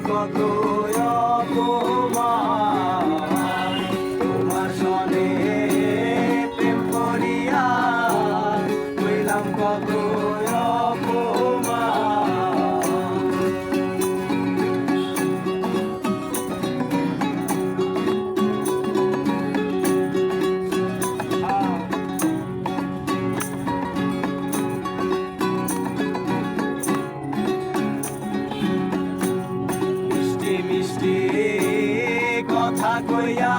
কত অপমান তোমার সনে প্রেম করিয়া হইলাম কত মিষ্টি কথা কইয়া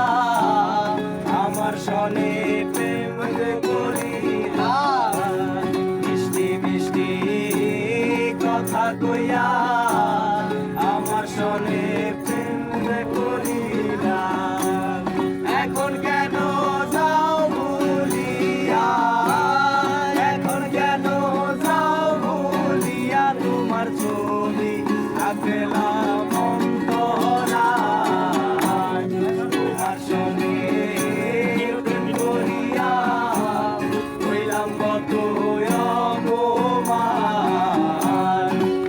আমার সনে প্রেম করিলা মিষ্টি মিষ্টি কথা কইয়া আমার সনে প্রেম করিলা এখন কেন যাও ভুলিয়া এখন কেন যাও ভুলিয়া তোমার ছবি আঁকলাম তোমার সনে প্রেম করিয়া হইলাম কত অপমান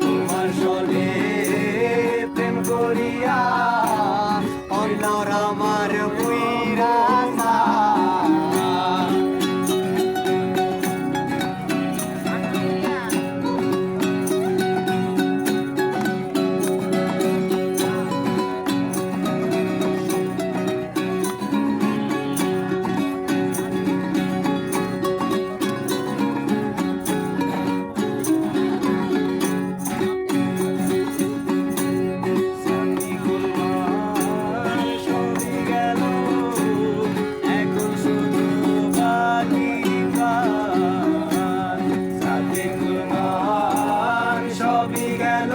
তোমার সনে প্রেম করিয়া অন্তর আমার পুইরা সবই গেল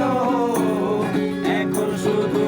এখন শুধু